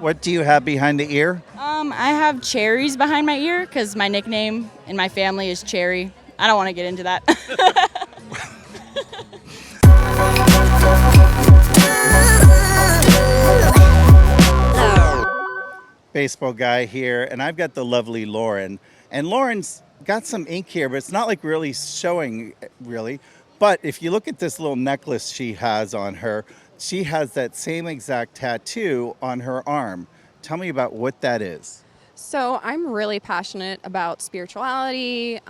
What do you have behind the ear? I have cherries behind my ear because my nickname in my family is Cherry. I don't want to get into that. Baseball guy here, and I've got the lovely Lauren. And Lauren's got some ink here, but it's not like really showing really. But if you look at this little necklace she has on her, she has that same exact tattoo on her arm. Tell me about what that is. So I'm really passionate about spirituality,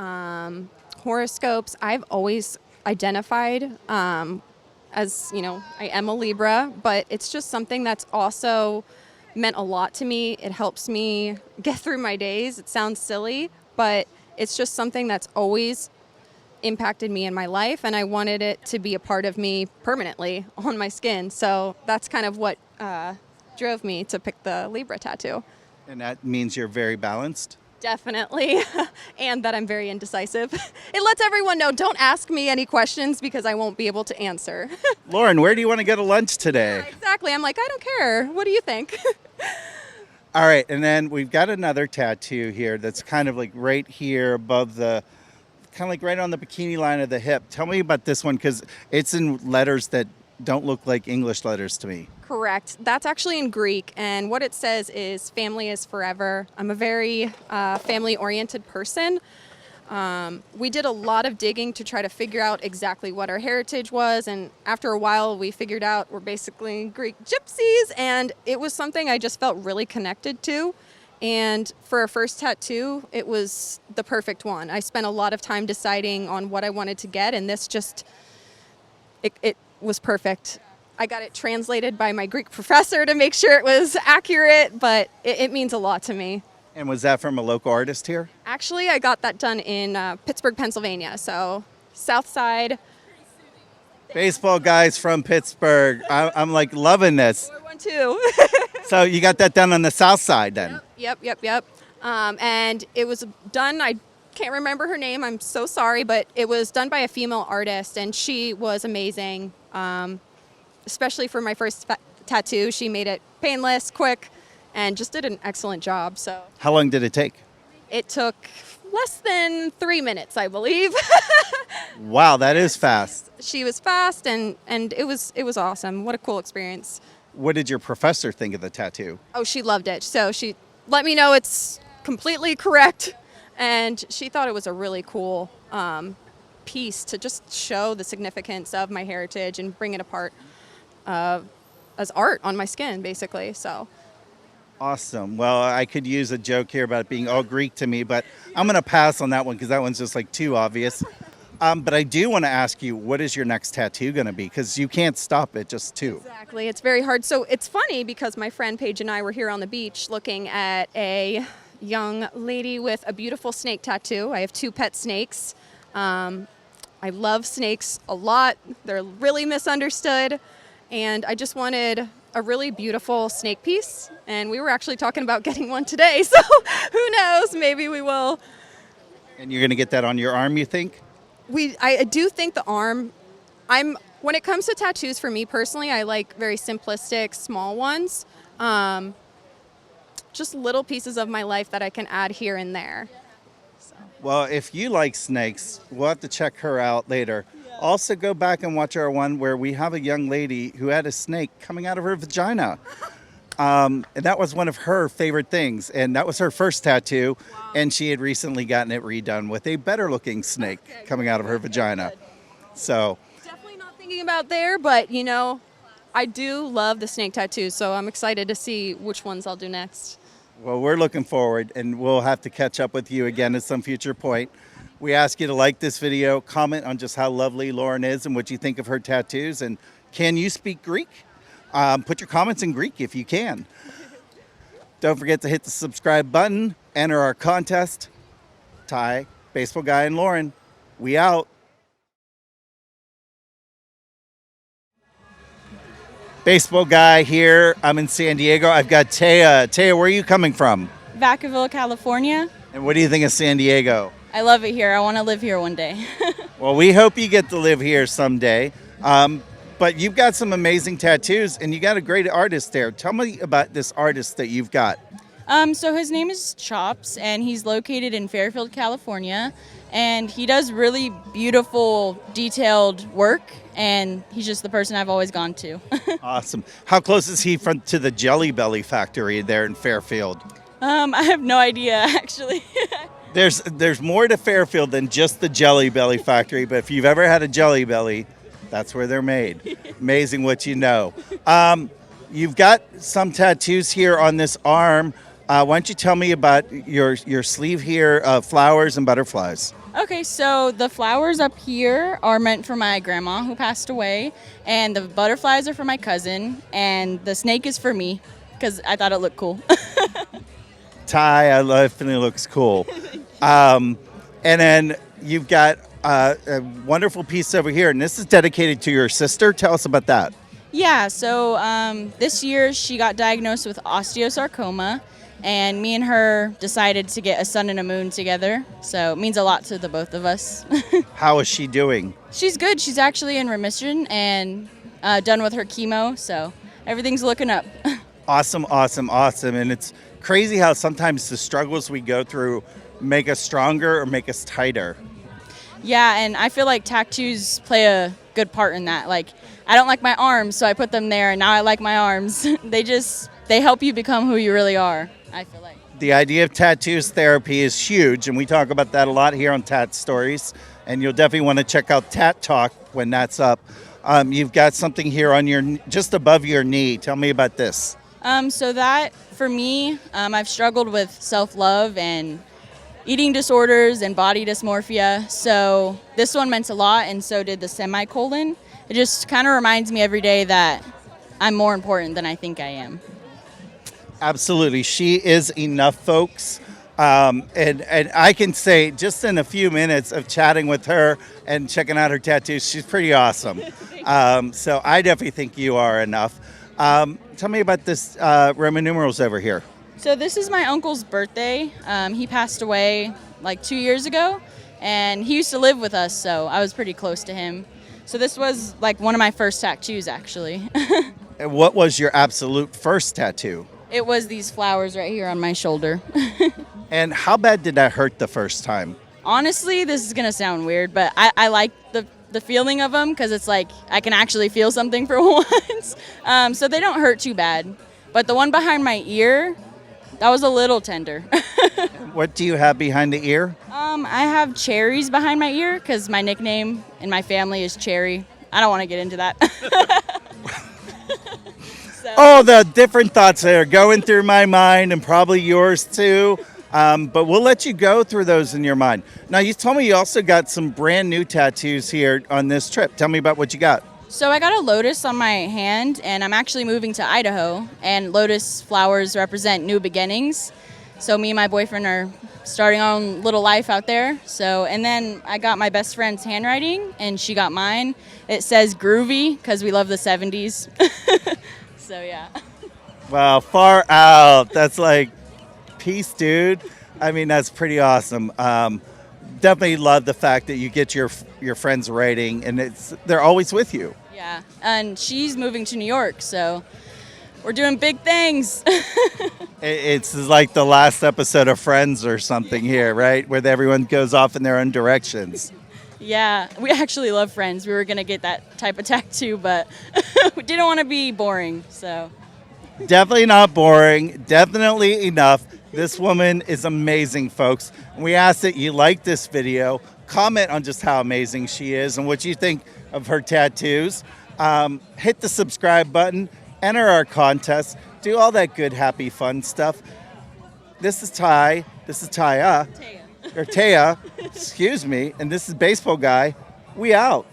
horoscopes. I've always identified as, I am a Libra, but it's just something that's also meant a lot to me. It helps me get through my days. It sounds silly, but it's just something that's always impacted me in my life, and I wanted it to be a part of me permanently on my skin. So that's kind of what drove me to pick the Libra tattoo. And that means you're very balanced? Definitely. And that I'm very indecisive. It lets everyone know, don't ask me any questions because I won't be able to answer. Lauren, where do you want to go to lunch today? Yeah, exactly. I'm like, I don't care. What do you think? All right, and then we've got another tattoo here that's kind of like right here above the, kind of like right on the bikini line of the hip. Tell me about this one because it's in letters that don't look like English letters to me. Correct. That's actually in Greek, and what it says is family is forever. I'm a very family-oriented person. We did a lot of digging to try to figure out exactly what our heritage was, and after a while we figured out we're basically Greek gypsies, and it was something I just felt really connected to. And for a first tattoo, it was the perfect one. I spent a lot of time deciding on what I wanted to get, and this just, it was perfect. I got it translated by my Greek professor to make sure it was accurate, but it means a lot to me. And was that from a local artist here? Actually, I got that done in Pittsburgh, Pennsylvania, so South Side. Baseball guys from Pittsburgh. I'm like loving this. Another one too. So you got that done on the South Side then? Yep. And it was done, I can't remember her name, I'm so sorry, but it was done by a female artist, and she was amazing. Especially for my first tattoo, she made it painless, quick, and just did an excellent job. So how long did it take? It took less than 3 minutes, I believe. Wow, that is fast. She was fast, and it was awesome. What a cool experience. What did your professor think of the tattoo? Oh, she loved it. So she let me know it's completely correct, and she thought it was a really cool piece to just show the significance of my heritage and bring it apart as art on my skin, basically. So awesome. Well, I could use a joke here about it being all Greek to me, but I'm going to pass on that one because that one's just like too obvious. But I do want to ask you, what is your next tattoo going to be? Because you can't stop at just two. Exactly. It's very hard. So it's funny because my friend Paige and I were here on the beach looking at a young lady with a beautiful snake tattoo. I have 2 pet snakes. I love snakes a lot. They're really misunderstood. And I just wanted a really beautiful snake piece. And we were actually talking about getting one today. So who knows? Maybe we will. And you're going to get that on your arm, you think? I do think the arm, when it comes to tattoos for me personally, I like very simplistic, small ones. Just little pieces of my life that I can add here and there. So. Well, if you like snakes, we'll have to check her out later. Yeah. Also, go back and watch our one where we have a young lady who had a snake coming out of her vagina. And that was one of her favorite things. And that was her first tattoo. Wow. And she had recently gotten it redone with a better looking snake coming out of her vagina. So definitely not thinking about there, but I do love the snake tattoos. So I'm excited to see which ones I'll do next. Well, we're looking forward, and we'll have to catch up with you again at some future point. We ask you to like this video, comment on just how lovely Lauren is and what you think of her tattoos. And can you speak Greek? Put your comments in Greek if you can. Don't forget to hit the subscribe button, enter our contest. Ty, Baseball Guy, and Lauren, we out. Baseball Guy here. I'm in San Diego. I've got Taya. Taya, where are you coming from? Vacaville, California. And what do you think of San Diego? I love it here. I want to live here one day. Well, we hope you get to live here someday. But you've got some amazing tattoos, and you got a great artist there. Tell me about this artist that you've got. So his name is Chops, and he's located in Fairfield, California, and he does really beautiful, detailed work, and he's just the person I've always gone to. Awesome. How close is he to the Jelly Belly factory there in Fairfield? I have no idea, actually. There's more to Fairfield than just the Jelly Belly factory, but if you've ever had a Jelly Belly, that's where they're made. Amazing what you know. You've got some tattoos here on this arm. Why don't you tell me about your sleeve here, flowers and butterflies? Okay, so the flowers up here are meant for my grandma who passed away, and the butterflies are for my cousin, and the snake is for me because I thought it looked cool. Ty, I love it. It looks cool. And then you've got a wonderful piece over here, and this is dedicated to your sister. Tell us about that. Yeah, so this year she got diagnosed with osteosarcoma, and me and her decided to get a sun and a moon together. So it means a lot to the both of us. How is she doing? She's good. She's actually in remission and done with her chemo, so everything's looking up. Awesome, awesome, awesome. And it's crazy how sometimes the struggles we go through make us stronger or make us tighter. Yeah, and I feel like tattoos play a good part in that. Like, I don't like my arms, so I put them there, and now I like my arms. They help you become who you really are, I feel like. The idea of tattoos therapy is huge, and we talk about that a lot here on Tat-Stories, and you'll definitely want to check out Tat Talk when that's up. You've got something here on just above your knee. Tell me about this. So that, for me, I've struggled with self-love and eating disorders and body dysmorphia. So this one meant a lot, and so did the semicolon. It just kind of reminds me every day that I'm more important than I think I am. Absolutely. She is enough, folks. And I can say just in a few minutes of chatting with her and checking out her tattoos, she's pretty awesome. So I definitely think you are enough. Tell me about this Roman numerals over here. So this is my uncle's birthday. He passed away like 2 years ago, and he used to live with us, so I was pretty close to him. So this was like one of my first tattoos, actually. And what was your absolute first tattoo? It was these flowers right here on my shoulder. And how bad did that hurt the first time? Honestly, this is gonna sound weird, but I like the feeling of them because it's like I can actually feel something for once. So they don't hurt too bad. But the one behind my ear, that was a little tender. What do you have behind the ear? I have cherries behind my ear because my nickname in my family is Cherry. I don't want to get into that. Oh, the different thoughts that are going through my mind and probably yours too. But we'll let you go through those in your mind. Now, you told me you also got some brand new tattoos here on this trip. Tell me about what you got. So I got a lotus on my hand, and I'm actually moving to Idaho, and lotus flowers represent new beginnings. So me and my boyfriend are starting our own little life out there. So, and then I got my best friend's handwriting, and she got mine. It says groovy because we love the 70s. So yeah. Wow, far out. That's like peace, dude. I mean, that's pretty awesome. Definitely love the fact that you get your friends writing, and they're always with you. Yeah, and she's moving to New York, so we're doing big things. It's like the last episode of Friends or something here, right? Where everyone goes off in their own directions. Yeah, we actually love Friends. We were going to get that type of tattoo, but we didn't want to be boring, so. Definitely not boring. Definitely enough. This woman is amazing, folks. And we ask that you like this video, comment on just how amazing she is and what you think of her tattoos. Hit the subscribe button, enter our contest, do all that good, happy, fun stuff. This is Ty. This is Taya. Or Taya, excuse me. And this is Baseball Guy. We out.